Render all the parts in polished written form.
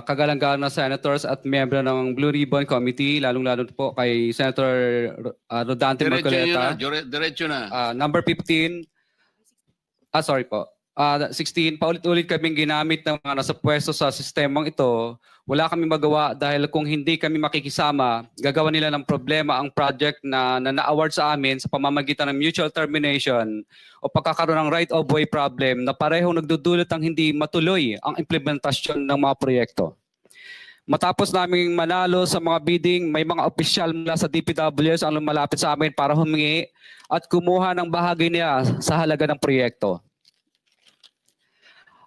kagalang-galang na senators at miyembro ng Blue Ribbon Committee, lalong-lalo po kay Senator Rodante Marcoleta. Diretso na. Number 15, sorry po. 16, paulit-ulit kaming ginamit ng mga nasa pwesto sa sistemang ito. Wala kami magawa dahil kung hindi kami makikisama, gagawa nila ng problema ang project na na-award sa amin sa pamamagitan ng mutual termination o pagkakaroon ng right-of-way problem na parehong nagdudulot ng hindi matuloy ang implementasyon ng mga proyekto. Matapos naming manalo sa mga bidding, may mga opisyal mula sa DPWs ang lumalapit sa amin para humingi at kumuha ng bahagi niya sa halaga ng proyekto.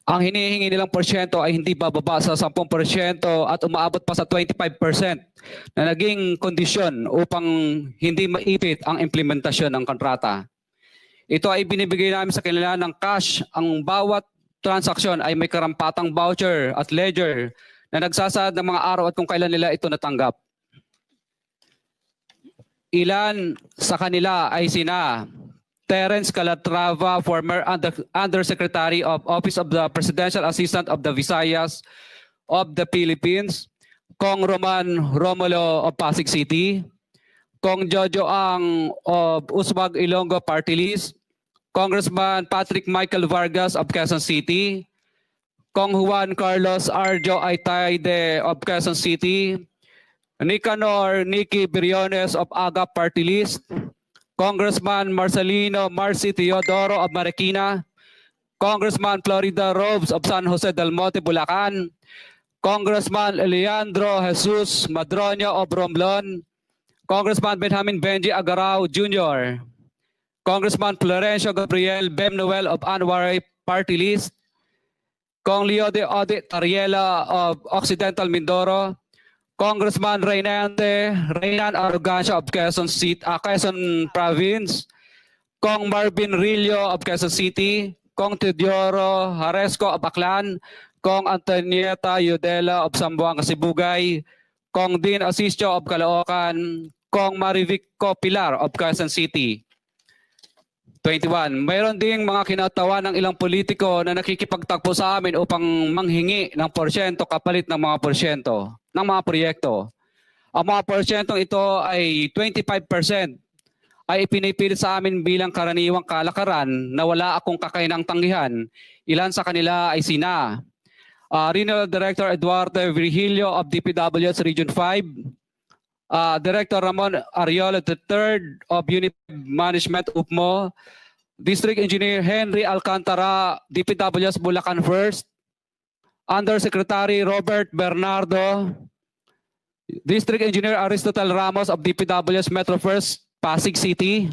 Ang hinihingi nilang porsyento ay hindi bababa sa 10% at umaabot pa sa 25% na naging kondisyon upang hindi maipit ang implementasyon ng kontrata. Ito ay binibigay namin sa kanila ng cash. Ang bawat transaksyon ay may karampatang voucher at ledger na nagsasaad ng mga araw at kung kailan nila ito natanggap. Ilan sa kanila ay sina Terence Calatrava, former Undersecretary of Office of the Presidential Assistant of the Visayas of the Philippines, Kong Roman Romulo of Pasig City, Kong Jojo Ang of Uswag Ilonggo Party List, Congressman Patrick Michael Vargas of Quezon City, Kong Juan Carlos Arjo Aitayde of Quezon City, Nicanor Nicky Briones of AGA Party List, Congressman Marcelino Marcy Teodoro of Marikina, Congressman Florida Robes of San Jose del Monte, Bulacan, Congressman Leandro Jesus Madroño of Romblon, Congressman Benjamin Benji Agarao Jr., Congressman Florencio Gabriel Bemnoel of Anwaray Party List, Kong Leo de Odit Ariela of Occidental Mindoro, Congressman Reynan Arrogancia of Quezon Province, Kong Marvin Rillo of Quezon City, Kong Teodoro Haresco of Aklan, Kong Antonieta Yudela of Zamboanga, Sibugay, Kong Dean Asisio of Caloocan, Kong Marivico Pilar of Quezon City. 21. Mayroon ding mga kinatawan ng ilang politiko na nakikipagtakbo sa amin upang manghingi ng porsyento kapalit ng mga porsyento ng mga proyekto. Ang mga porsyentong ito ay 25% ay ipinipilit sa amin bilang karaniwang kalakaran na wala akong kakainang tanggihan. Ilan sa kanila ay sina Regional Director Eduardo Virgilio of DPWS Region 5, Director Ramon Ariola III of Unit Management UPMO, District Engineer Henry Alcantara, DPWS Bulacan 1st, Undersecretary Robert Bernardo, District Engineer Aristotle Ramos of DPWS Metro 1st, Pasig City,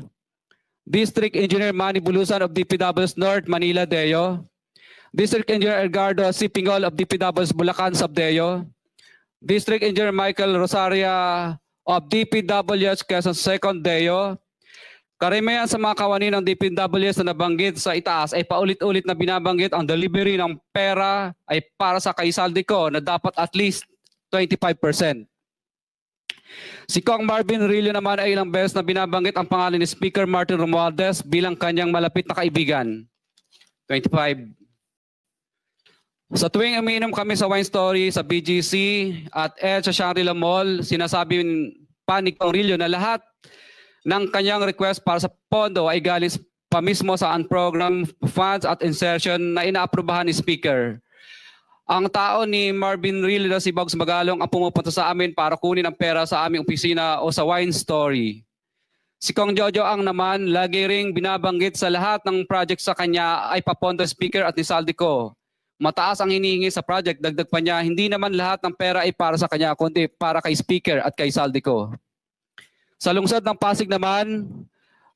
District Engineer Manny Bulusan of DPWS North, Manila Deo, District Engineer Edgardo C. Pingol of DPWS Bulacan Subdeo, District Engineer Michael Rosaria of DPWS Quezon 2nd Deo. Karamihan sa mga kawani ng DPWS na nabanggit sa itaas ay paulit-ulit na binabanggit ang delivery ng pera ay para sa kaisaldi ko na dapat at least 25%. Si Kong Marvin Rillo naman ay ilang beses na binabanggit ang pangalan ni Speaker Martin Romualdez bilang kanyang malapit na kaibigan. 25. Sa tuwing umiinom kami sa Wine Story, sa BGC at sa Shangri-La Mall, sinasabi pa ni Kong Rillo na lahat ng kanyang request para sa pondo ay galing pa mismo sa unprogrammed funds at insertion na inaaprubahan ni Speaker. Ang tao ni Marvin Rillo na si Bogs Magalong ang pumupunta sa amin para kunin ang pera sa aming opisina o sa Wine Story. Si Kong Jojo Ang naman, lagi ring binabanggit sa lahat ng project sa kanya ay papondo Speaker at ni Saldico. Mataas ang hinihingi sa project, dagdag pa niya, hindi naman lahat ng pera ay para sa kanya, kundi para kay Speaker at kay Saldico. Sa lungsod ng Pasig naman,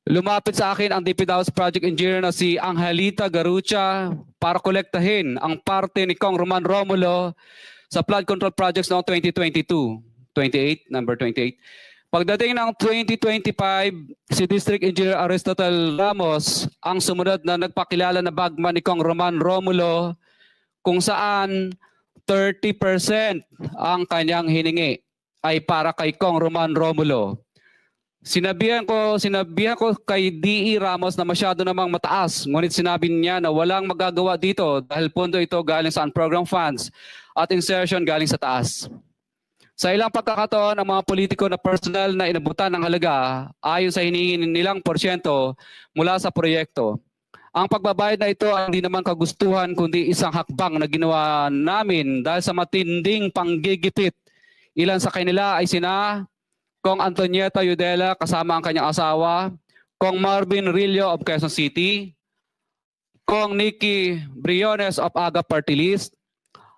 lumapit sa akin ang DPWS Project Engineer na si Angelita Garucha para kolektahin ang parte ni Kong Roman Romulo sa flood control projects noong 2022. 28, number 28. Pagdating ng 2025, si District Engineer Aristotle Ramos ang sumunod na nagpakilala na bagman ni Kong Roman Romulo kung saan 30% ang kanyang hiningi ay para kay Kong Roman Romulo. Sinabihan ko kay D.E. Ramos na masyado namang mataas, ngunit sinabi niya na walang magagawa dito dahil pondo ito galing sa unprogram funds at insertion galing sa taas. Sa ilang pagkakataon, ang mga politiko na personal na inabutan ng halaga ayon sa hinihingi nilang porsyento mula sa proyekto. Ang pagbabayad na ito ay hindi naman kagustuhan kundi isang hakbang na ginawa namin dahil sa matinding panggigipit. Ilan sa kanila ay sina Kong Antonieta Yudela kasama ang kanyang asawa, Kong Marvin Rillo of Quezon City, Kong Nikki Briones of Aga Party List,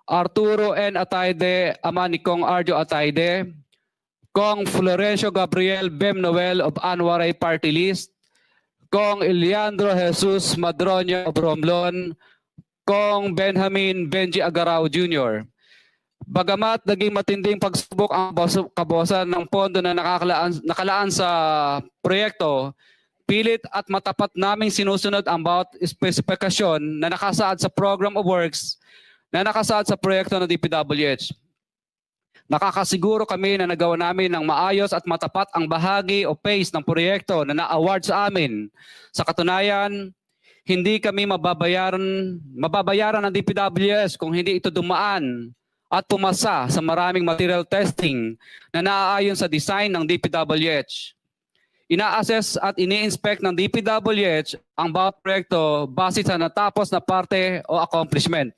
Arturo N. Atayde, ama ni Kong Arjo Atayde, Kong Florencio Gabriel Bem Noel of Anwaray Party List, Kong Eliandro Jesus Madroño of Romblon, Kong Benjamin Benji Agarao Jr. Bagamat naging matinding pagsubok ang kabawasan ng pondo na nakalaan sa proyekto, pilit at matapat naming sinusunod ang bawat espesifikasyon na nakasaad sa Program of Works na nakasaad sa proyekto ng DPWH. Nakakasiguro kami na nagawa namin ng maayos at matapat ang bahagi o phase ng proyekto na na-award sa amin. Sa katunayan, hindi kami mababayaran ng DPWH kung hindi ito dumaan at pumasa sa maraming material testing na naaayon sa design ng DPWH. Ina-assess at ini-inspect ng DPWH ang bawat proyekto base sa natapos na parte o accomplishment.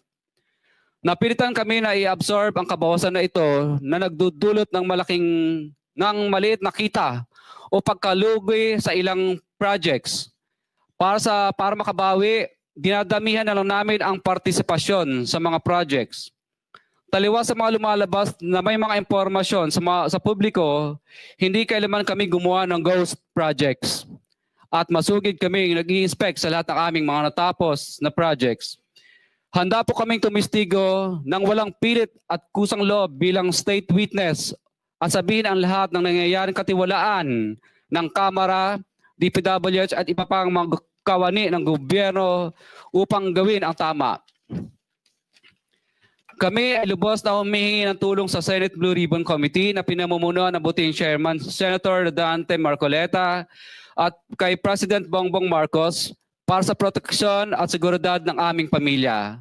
Napilitan kami na i-absorb ang kabawasan na ito na nagdudulot ng maliit na kita o pagkalugi sa ilang projects. Para makabawi, dinadamihan na lang namin ang partisipasyon sa mga projects. Taliwas sa mga lumalabas na may mga impormasyon sa publiko, hindi kailanman kami gumawa ng ghost projects. At masugid kami nag-i-inspect sa lahat ng aming mga natapos na projects. Handa po kaming tumistigo ng walang pilit at kusang loob bilang state witness at sabihin ang lahat ng nangyayaring katiwalaan ng Kamara, DPWH at iba pang mga kawani ng gobyerno upang gawin ang tama. Kami ay lubos na humihingi ng tulong sa Senate Blue Ribbon Committee na pinamumunuan ng buting Chairman Senator Dante Marcoleta at kay President Bongbong Marcos para sa proteksyon at seguridad ng aming pamilya.